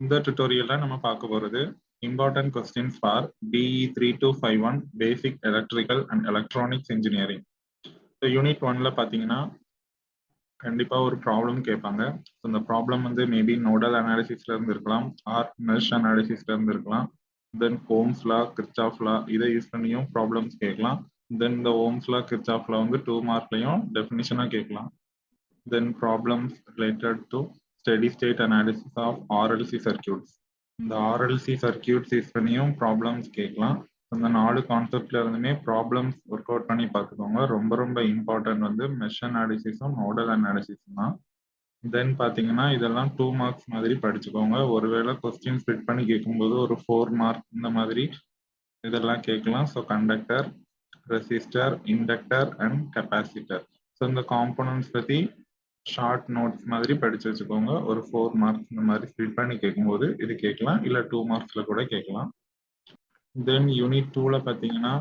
இந்த tutorial நம்ம பார்க்க போறது important questions for BE 3251 Basic Electrical and Electronics Engineering. So Unit 1ல பாத்தீங்கன்னா கண்டிப்பா ஒரு ப்ராப்ளம் கேட்பாங்க. இந்த ப்ராப்ளம் வந்து மேபி நோடல் அனாலிசிஸ்ல இருந்து இருக்கலாம் ஆர் மெஷ் அனாலிசிஸ்ல இருந்து இருக்கலாம். தென் ஓம்ஸ் லா, கிர்ச்சாஃப் லா இதை யூஸ் பண்ணியும் ப்ராப்ளம்ஸ் கேட்கலாம். தென் இந்த ஓம்ஸ் லா, கிர்ச்சாஃப் லா வந்து 2 மார்க்லயும் டெஃபினிஷனா கேட்கலாம். Then problems related to steady state analysis of RLC circuits. இந்த RLC circuits யூஸ் பண்ணியும் ப்ராப்ளம்ஸ் கேட்கலாம். அந்த 4 கான்செப்ட்ல இருந்துமே ப்ராப்ளம்ஸ் ஒர்க் அவுட் பண்ணி பார்த்துக்கோங்க. ரொம்ப ரொம்ப இம்பார்ட்டன்ட் வந்து மெஷ் அனாலிசிஸும் நோடல் அனாலிசிஸும் தான். தென் பார்த்தீங்கன்னா இதெல்லாம் 2 மார்க்ஸ் மாதிரி படிச்சுக்கோங்க. ஒருவேளை கொஸ்டின் ஸ்பிட் பண்ணி கேட்கும்போது ஒரு 4 மார்க் இந்த மாதிரி இதெல்லாம் கேட்கலாம். So conductor, resistor, inductor and capacitor. So இந்த காம்போனன்ட்ஸ் பற்றி ஷார்ட் நோட்ஸ் மாதிரி படிச்சு வச்சுக்கோங்க. ஒரு 4 மார்க்ஸ் இந்த மாதிரி ஸ்பிட் பண்ணி கேட்கும்போது இது கேட்கலாம், இல்லை 2 மார்க்ஸ்ல கூட கேட்கலாம். தென் யூனிட் 2ல பார்த்தீங்கன்னா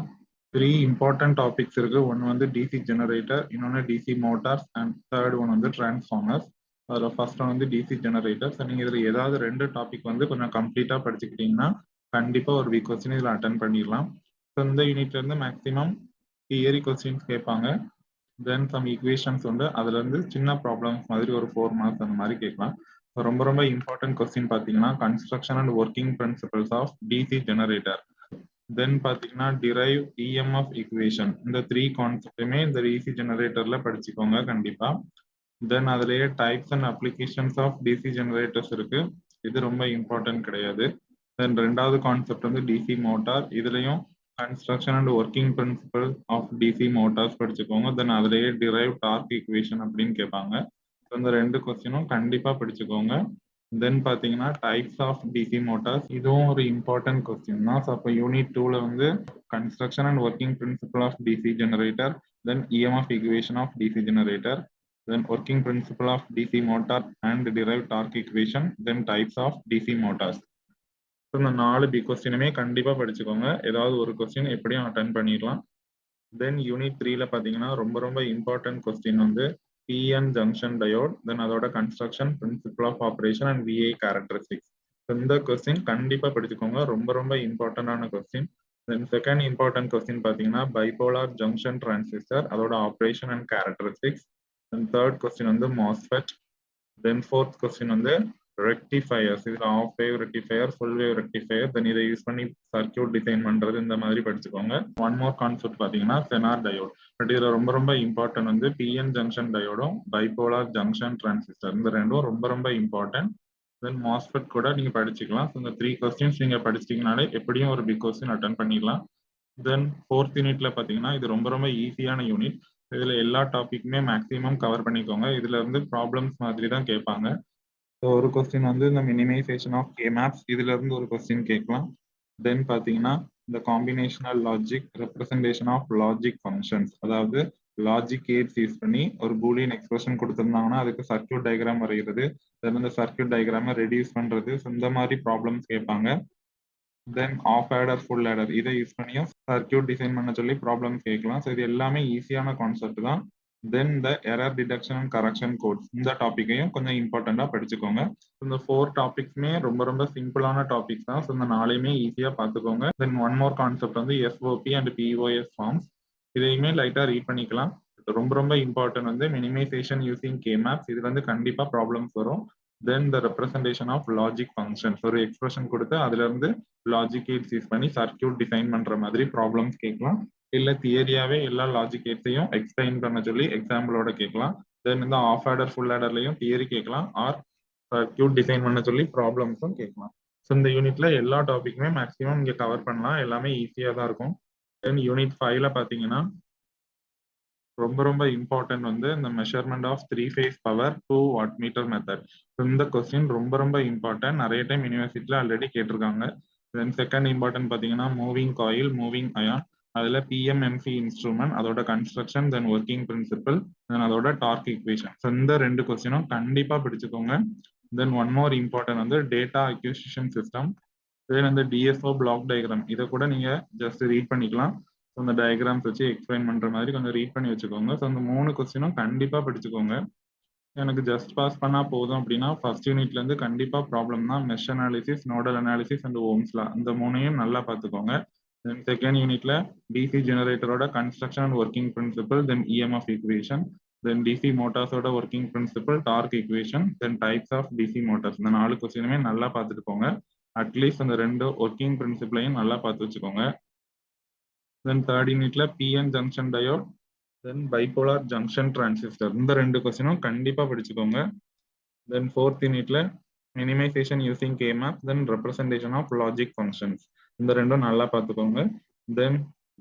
3 இம்பார்ட்டன்ட் டாபிக்ஸ் இருக்கு. ஒன்று வந்து டிசி ஜெனரேட்டர், இன்னொன்று DC motors and third one வந்து டிரான்ஸ்ஃபார்மர்ஸ். அதில் ஃபர்ஸ்ட் ஒன் வந்து டிசி ஜெனரேட்டர். ஸோ நீங்கள் இதில் ஏதாவது 2 டாபிக் வந்து கொஞ்சம் கம்ப்ளீட்டாக படிச்சுக்கிட்டீங்கன்னா கண்டிப்பாக ஒரு வீக் கொஸ்டின் இதில் அட்டன் பண்ணிடலாம். ஸோ இந்த யூனிட்ல இருந்து மேக்ஸிமம் தியரி கொஸ்டின்ஸ் கேட்பாங்க. தென் சம் ஈக்குவேஷன்ஸ் உண்டு, அதுல இருந்து சின்ன ப்ராப்ளம்ஸ் மாதிரி ஒரு 4 மார்க்ஸ் அந்த மாதிரி கேட்கலாம். ரொம்ப ரொம்ப இம்பார்ட்டன்ட் கொஸ்டின் பார்த்தீங்கன்னா construction and working principles of DC generator. Then பார்த்தீங்கன்னா டிரைவ் இஎம்எஃப் ஈக்குவேஷன். இந்த 3 கான்செப்டுமே இந்த டிசி ஜெனரேட்டர்ல படிச்சுக்கோங்க கண்டிப்பா. தென் அதுலேயே types and applications of DC generators இருக்கு, இது ரொம்ப இம்பார்ட்டன்ட் கிடையாது. தென் ரெண்டாவது கான்செப்ட் வந்து டிசி மோட்டார், இதுலயும் construction and working principle of DC motors படிச்சுக்கோங்க. தென் அதுலேயே டிரைவ் டார்க் ஈக்குவேஷன் அப்படின்னு கேட்பாங்க. இந்த 2 கொஸ்டினும் கண்டிப்பா படிச்சுக்கோங்க. தென் பார்த்தீங்கன்னா டைப்ஸ் ஆஃப் டிசி மோட்டார்ஸ், இதுவும் ஒரு இம்பார்ட்டன்ட் கொஸ்டின் தான். ஸோ அப்போ யூனிட் 2ல வந்து construction and working principle of DC generator, then EMF equation of DC generator, then working principle of DC motor and derived torque equation, then types of DC motors. இந்த 4 B கொஸ்டினுமே கண்டிப்பா படிச்சுக்கோங்க. ஏதாவது ஒரு question எப்படியும் attend பண்ணிடலாம். தென் unit 3ல பாத்தீங்கன்னா ரொம்ப ரொம்ப இம்பார்ட்டன்ட் கொஸ்டின் வந்து பிஎன் ஜங்ஷன் டயோட், தென் அதோட construction, principle of operation and VI characteristics. இந்த கொஸ்டின் கண்டிப்பா படிச்சுக்கோங்க, ரொம்ப ரொம்ப இம்பார்ட்டன்டான question. Then second important question பாத்தீங்கன்னா பைபோலார் ஜங்ஷன் டிரான்சிஸ்டர், அதோட operation and characteristics. Then third question வந்து மாஸ்ஃபெட். தென் ஃபோர்த் கொஸ்டின் வந்து ரெக்டிஃபயர்ஸ், இதுல half wave rectifier, full wave rectifier, then இதை யூஸ் பண்ணி சர்க்கியூட் டிசைன் பண்றது, இந்த மாதிரி படிச்சுக்கோங்க. ஒன் மோர் கான்செப்ட் பாத்தீங்கன்னா செனார் டயோட். பட் இதுல ரொம்ப ரொம்ப இம்பார்ட்டன்ட் வந்து பிஎன் ஜங்ஷன் டயோடும் பைபோலார் ஜங்ஷன் டிரான்சிஸ்டர், இந்த ரெண்டும் ரொம்ப ரொம்ப இம்பார்ட்டன்ட். தென் மாஸ்ஃபெட் கூட நீங்க படிச்சுக்கலாம். இந்த 3 கொஸ்டின்ஸ் நீங்க படிச்சிட்டீங்கனாலே எப்படியும் ஒரு பிக் கொஸ்டின் அட்டன் பண்ணிடலாம். தென் ஃபோர்த் யூனிட்ல பாத்தீங்கன்னா இது ரொம்ப ரொம்ப ஈஸியான யூனிட். இதுல எல்லா டாபிக்குமே மேக்ஸிமம் கவர் பண்ணிக்கோங்க. இதுல இருந்து ப்ராப்ளம்ஸ் மாதிரி தான் கேட்பாங்க. ஒரு கொஸ்டின் வந்து இந்த மினிமைசேஷன் ஆஃப் கே மேப்ஸ், இதுல இருந்து ஒரு கொஸ்டின் கேட்கலாம். தென் பாத்தீங்கன்னா இந்த combinational logic representation of logic functions, அதாவது லாஜிக் கேட்ஸ் யூஸ் பண்ணி ஒரு பூலியன் எக்ஸ்பிரஷன் கொடுத்திருந்தாங்கன்னா அதுக்கு சர்க்கியூட் டயக்ராம் வரைகிறது, தென் இந்த சர்க்கியூட் டயக்ராமை ரெடியூஸ் பண்றது, இந்த மாதிரி ப்ராப்ளம்ஸ் கேட்பாங்க. தென் ஆஃப் ஆடர், ஃபுல் ஆடர், இதை யூஸ் பண்ணியும் சர்க்கியூட் டிசைன் பண்ண சொல்லி ப்ராப்ளம்ஸ் கேட்கலாம். ஸோ இது எல்லாமே ஈஸியான கான்செப்ட் தான். தென் இந்த error detection and correction codes, இந்த டாப்பிக்கையும் கொஞ்சம் இம்பார்ட்டண்டா படிச்சுக்கோங்க. இந்த 4 டாபிக்ஸ்மே ரொம்ப ரொம்ப சிம்பிளான டாபிக்ஸ் தான். ஸோ இந்த 4மே ஈஸியா பார்த்துக்கோங்க. தென் ஒன் மோர் கான்செப்ட் வந்து எஸ்ஓபி அண்ட் பிஓஎஸ் ஃபார்ம்ஸ், இதையுமே லைட்டா ரீட் பண்ணிக்கலாம். ரொம்ப ரொம்ப இம்பார்ட்டன்ட் வந்து மினிமைசேஷன் யூசிங் கே மேப்ஸ், இது வந்து கண்டிப்பா ப்ராப்ளம்ஸ் வரும். Then the representation of logic functions, ஒரு எக்ஸ்பிரஷன் கொடுத்து அதுல இருந்து லாஜிக் கேட்ஸ் யூஸ் பண்ணி சர்க்கியூட் டிசைன் பண்ற மாதிரி ப்ராப்ளம்ஸ் கேட்கலாம். இல்ல தியரியாவே எல்லா லாஜிக் கேட்ஸையும் எக்ஸ்பிளைன் பண்ண சொல்லி எக்ஸாம்பிளோட கேட்கலாம். தென் இந்த ஆஃப் ஆடர், ஃபுல் ஆடர்லயும் தியரி கேட்கலாம், ஆர் சர்க்கியூட் டிசைன் பண்ண சொல்லி ப்ராப்ளம்ஸும் கேட்கலாம். ஸோ இந்த யூனிட்ல எல்லா டாபிக்குமே மேக்ஸிமம் இங்க கவர் பண்ணலாம், எல்லாமே ஈஸியா தான் இருக்கும். தென் யூனிட் 5ல பாத்தீங்கன்னா ரொம்ப ரொம்ப இம்பார்ட்டன்ட் வந்து இந்த measurement of 3 phase power 2 wattmeter method. இந்த கொஸ்டின் ரொம்ப ரொம்ப இம்பார்ட்டன்ட், நிறைய டைம் யூனிவர்சிட்டியில ஆல்ரெடி கேட்டிருக்காங்க. தென் செகண்ட் இம்பார்ட்டன்ட் பாத்தீங்கன்னா மூவிங் காயில், மூவிங் அயான், அதுல பிஎம்எம்சி இன்ஸ்ட்ருமெண்ட், அதோட construction, then working principle, then அதோட டார்க் ஈக்குவேஷன். இந்த 2 கொஸ்டினும் கண்டிப்பா படிச்சுக்கோங்க. தென் ஒன் மோர் இம்பார்ட்டன்ட் வந்து டேட்டா அக்யூசிஷன் சிஸ்டம், தென் இந்த டிஎஸ்ஓ பிளாக் டயக்ராம், இதை கூட நீங்க ஜஸ்ட் ரீட் பண்ணிக்கலாம். இந்த டயக்ராம்ஸ் வச்சு எக்ஸ்பிளைன் பண்ற மாதிரி கொஞ்சம் ரீட் பண்ணி வச்சுக்கோங்க. ஸோ அந்த 3 கொஸ்டினும் கண்டிப்பா படிச்சுக்கோங்க. எனக்கு ஜஸ்ட் பாஸ் பண்ணா போதும் அப்படின்னா ஃபர்ஸ்ட் யூனிட்ல இருந்து கண்டிப்பா ப்ராப்ளம் தான். Mesh analysis, nodal analysis and Ohm's law இந்த மூணையும் நல்லா பார்த்துக்கோங்க. தென் செகண்ட் யூனிட்ல டிசி ஜெனரேட்டரோட construction and working principle, then EMF equation, then DC மோட்டார்ஸோட working principle, torque equation, then types of DC motors. இந்த 4 கொஸ்டினுமே நல்லா பார்த்துட்டு போங்க. அட்லீஸ்ட் அந்த 2 ஒர்க்கிங் பிரின்சிபலையும் நல்லா பார்த்து வச்சுக்கோங்க. தென் தேர்ட் யூனிட்ல PN junction diode, then bipolar junction transistor இந்த 2 கொஸ்டினும் கண்டிப்பா படிச்சுக்கோங்க. தென் ஃபோர்த் யூனிட்ல minimization using K map, then representation of logic functions இந்த 2ம் நல்லா பார்த்துக்கோங்க. தென்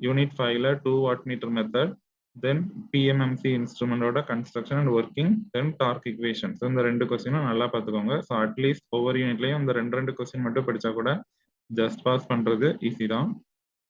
யூனிட் 5ல 2 watt meter method, then PMMC இன்ஸ்ட்ருமெண்டோட construction and working, then torque equations இந்த 2 கொஸ்டினும் நல்லா பார்த்துக்கோங்க. ஸோ அட்லீஸ்ட் ஒவ்வொரு யூனிட்லையும் இந்த 2 கொஸ்டின் மட்டும் படிச்சா கூட ஜஸ்ட் பாஸ் பண்றது ஈஸி தான்.